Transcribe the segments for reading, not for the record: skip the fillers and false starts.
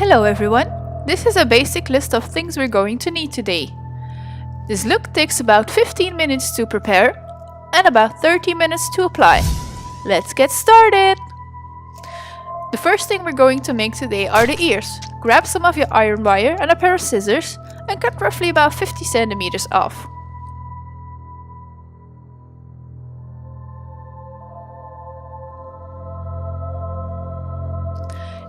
Hello everyone! This is a basic list of things we're going to need today. This look takes about 15 minutes to prepare and about 30 minutes to apply. Let's get started! The first thing we're going to make today are the ears. Grab some of your iron wire and a pair of scissors and cut roughly about 50 centimeters off.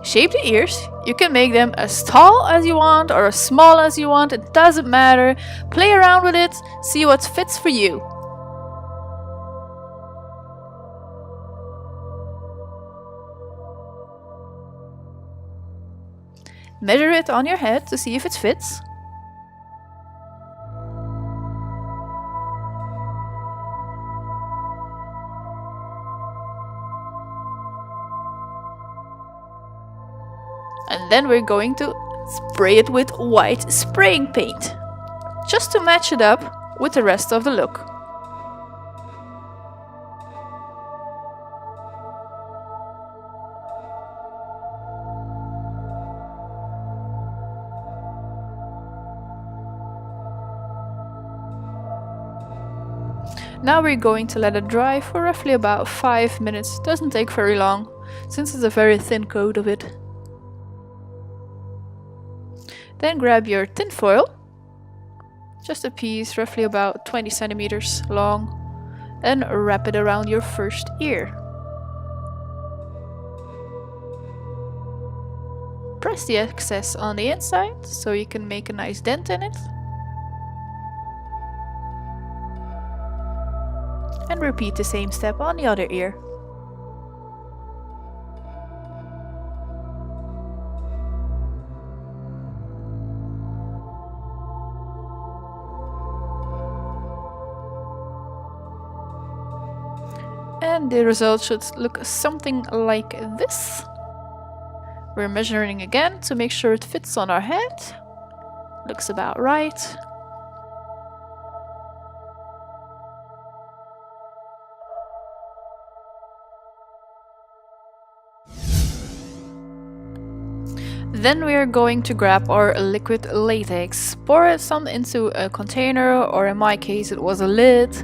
Shape the ears. You can make them as tall as you want or as small as you want, it doesn't matter. Play around with it, see what fits for you. Measure it on your head to see if it fits. And then we're going to spray it with white spraying paint, just to match it up with the rest of the look. Now we're going to let it dry for roughly about 5 minutes. Doesn't take very long, since it's a very thin coat of it. Then grab your tin foil, just a piece roughly about 20 centimeters long, and wrap it around your first ear. Press the excess on the inside so you can make a nice dent in it. And repeat the same step on the other ear. And the result should look something like this. We're measuring again to make sure it fits on our head. Looks about right. Then we are going to grab our liquid latex, pour some into a container, or in my case it was a lid,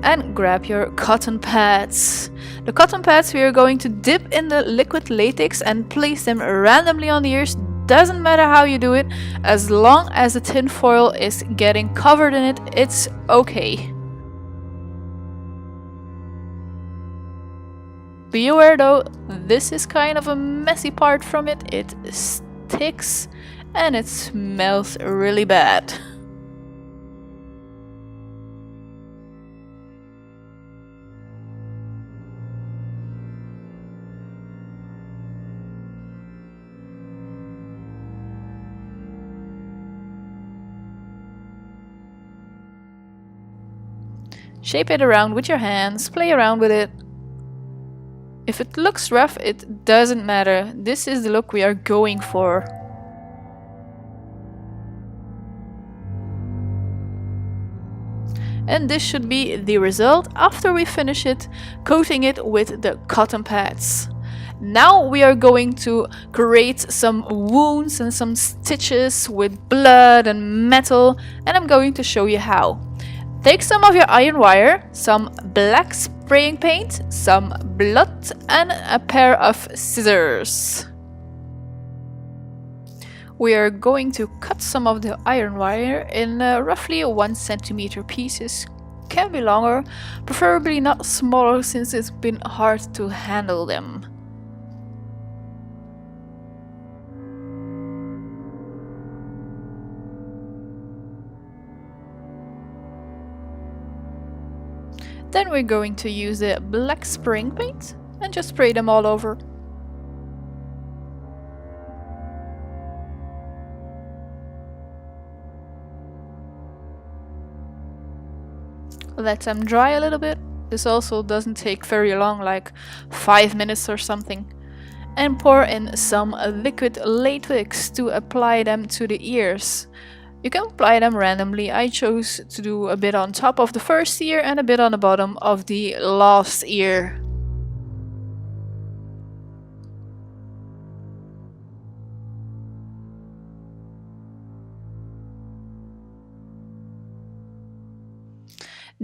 and grab your cotton pads. The cotton pads we are going to dip in the liquid latex and place them randomly on the ears. Doesn't matter how you do it, as long as the tin foil is getting covered in it, it's okay. Be aware though, this is kind of a messy part from it. It sticks and it smells really bad. Shape it around with your hands, play around with it. If it looks rough, it doesn't matter. This is the look we are going for. And this should be the result after we finish it, coating it with the cotton pads. Now we are going to create some wounds and some stitches with blood and metal, and I'm going to show you how. Take some of your iron wire, some black spraying paint, some blood and a pair of scissors. We are going to cut some of the iron wire in roughly 1 centimeter pieces. Can be longer, preferably not smaller since it's been hard to handle them. Then we're going to use the black spraying paint and just spray them all over. Let them dry a little bit. This also doesn't take very long, like 5 minutes or something. And pour in some liquid latex to apply them to the ears. You can apply them randomly. I chose to do a bit on top of the first ear and a bit on the bottom of the last ear.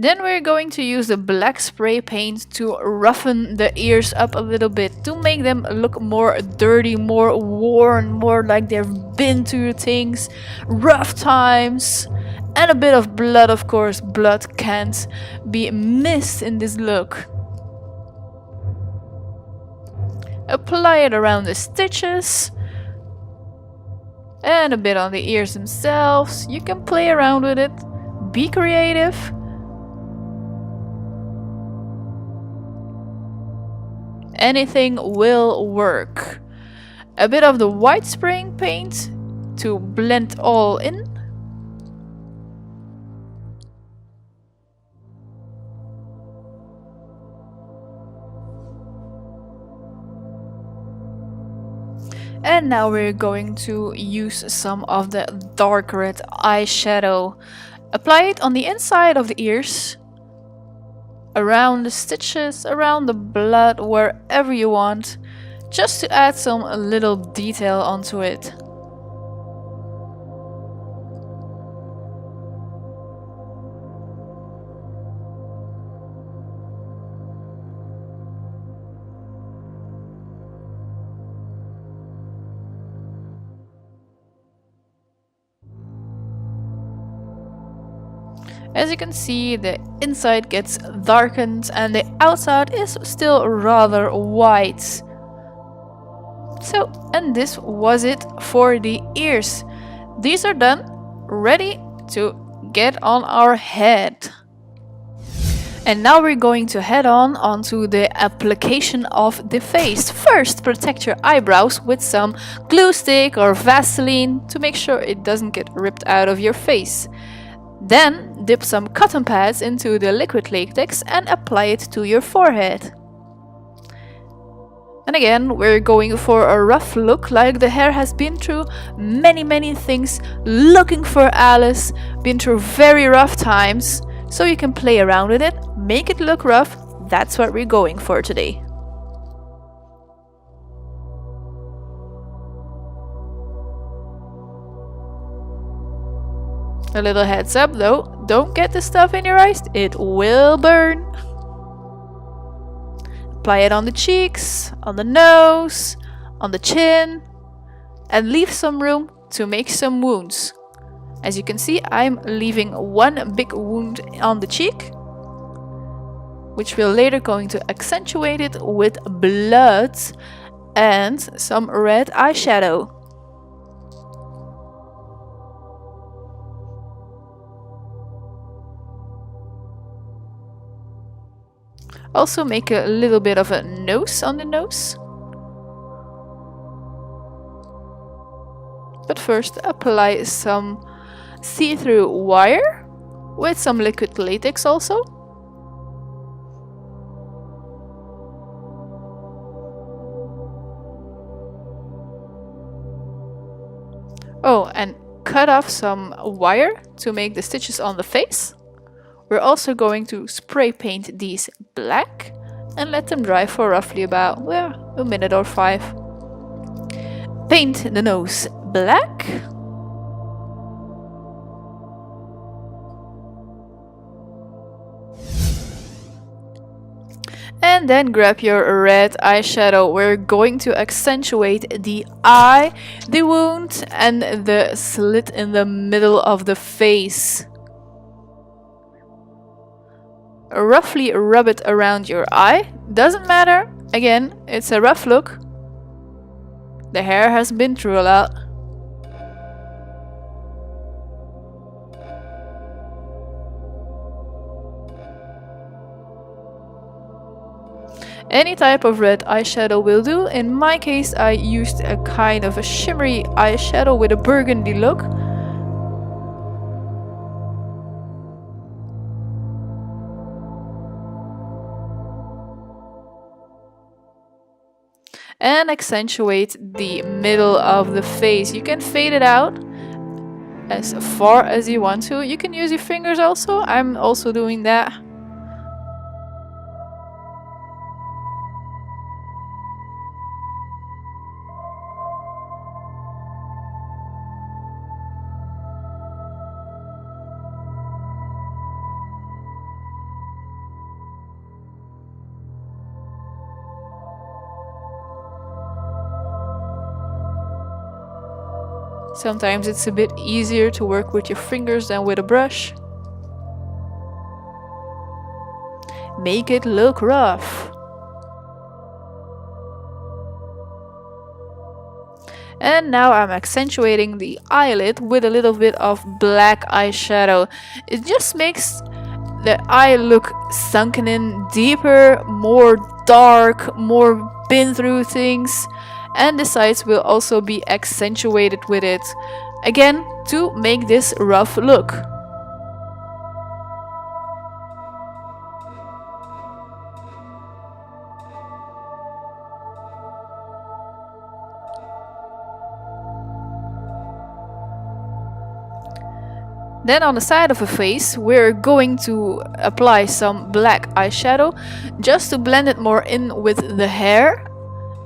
Then we're going to use the black spray paint to roughen the ears up a little bit, to make them look more dirty, more worn, more like they've been through things, rough times, and a bit of blood, of course. Blood can't be missed in this look. Apply it around the stitches and a bit on the ears themselves. You can play around with it, be creative. Anything will work. A bit of the white spraying paint to blend all in. And now we're going to use some of the dark red eyeshadow. Apply it on the inside of the ears, around the stitches, around the blood, wherever you want, just to add some little detail onto it. As you can see, the inside gets darkened and the outside is still rather white. So, and this was it for the ears. These are done, ready to get on our head. And now we're going to head on onto the application of the face. First, protect your eyebrows with some glue stick or Vaseline to make sure it doesn't get ripped out of your face. Then dip some cotton pads into the liquid latex and apply it to your forehead. And again, we're going for a rough look, like the hair has been through many things, looking for Alice, been through very rough times, so you can play around with it, make it look rough. That's what we're going for today. A little heads up though, don't get the stuff in your eyes, it will burn. Apply it on the cheeks, on the nose, on the chin, and leave some room to make some wounds. As you can see, I'm leaving one big wound on the cheek, which we're later going to accentuate it with blood and some red eyeshadow. Also make a little bit of a nose on the nose. But first apply some see-through wire with some liquid latex also. Oh, and cut off some wire to make the stitches on the face. We're also going to spray paint these black and let them dry for roughly about, well, a minute or 5. Paint the nose black. And then grab your red eyeshadow. We're going to accentuate the eye, the wound, and the slit in the middle of the face. Roughly rub it around your eye. Doesn't matter. Again, it's a rough look. The hair has been through a lot. Any type of red eyeshadow will do. In my case, I used a kind of a shimmery eyeshadow with a burgundy look. And accentuate the middle of the face. You can fade it out as far as you want to. You can use your fingers also. I'm also doing that. Sometimes it's a bit easier to work with your fingers than with a brush. Make it look rough. And now I'm accentuating the eyelid with a little bit of black eyeshadow. It just makes the eye look sunken in deeper, more dark, more been through things. And the sides will also be accentuated with it. Again, to make this rough look. Then on the side of the face, we're going to apply some black eyeshadow just to blend it more in with the hair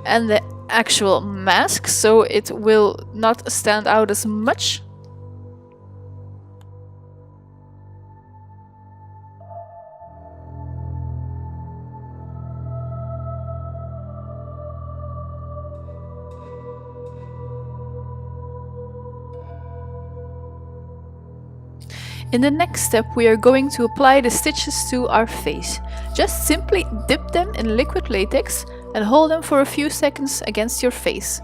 and the actual mask, so it will not stand out as much. In the next step, we are going to apply the stitches to our face. Just simply dip them in liquid latex and hold them for a few seconds against your face.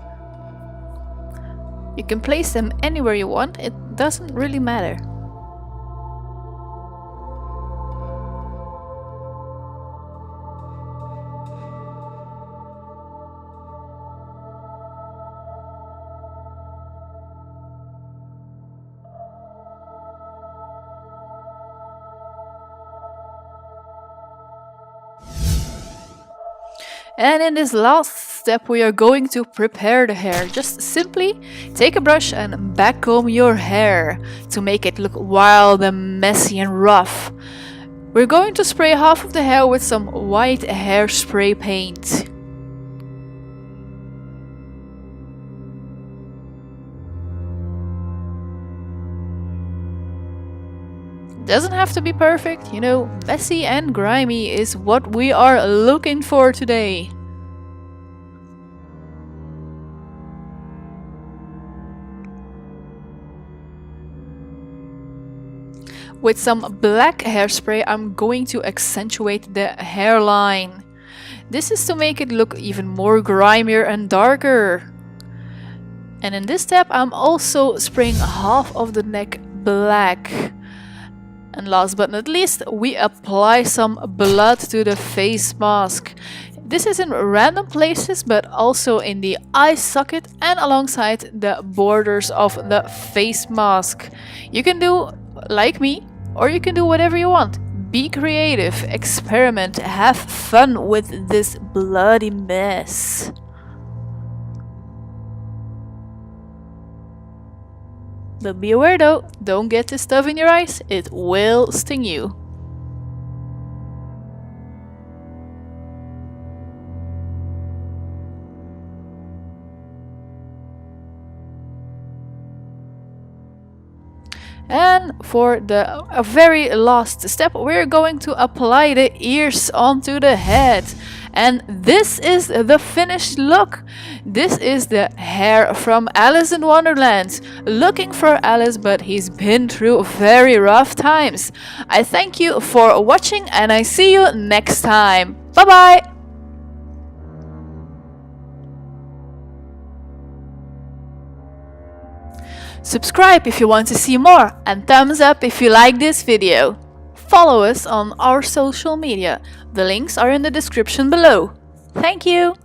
You can place them anywhere you want, it doesn't really matter. And in this last step we are going to prepare the hair. Just simply take a brush and backcomb your hair to make it look wild and messy and rough. We're going to spray half of the hair with some white hairspray paint. Doesn't have to be perfect, you know, messy and grimy is what we are looking for today. With some black hairspray, I'm going to accentuate the hairline. This is to make it look even more grimier and darker. And in this step, I'm also spraying half of the neck black. And last but not least, we apply some blood to the face mask. This is in random places, but also in the eye socket and alongside the borders of the face mask. You can do like me, or you can do whatever you want. Be creative, experiment, have fun with this bloody mess. But be aware though, don't get this stuff in your eyes, it will sting you. And for the very last step, we're going to apply the ears onto the head. And this is the finished look. This is the Hare from Alice in Wonderland, looking for Alice, but he's been through very rough times. I thank you for watching and I see you next time. Bye bye! Subscribe if you want to see more and thumbs up if you like this video. Follow us on our social media. The links are in the description below. Thank you!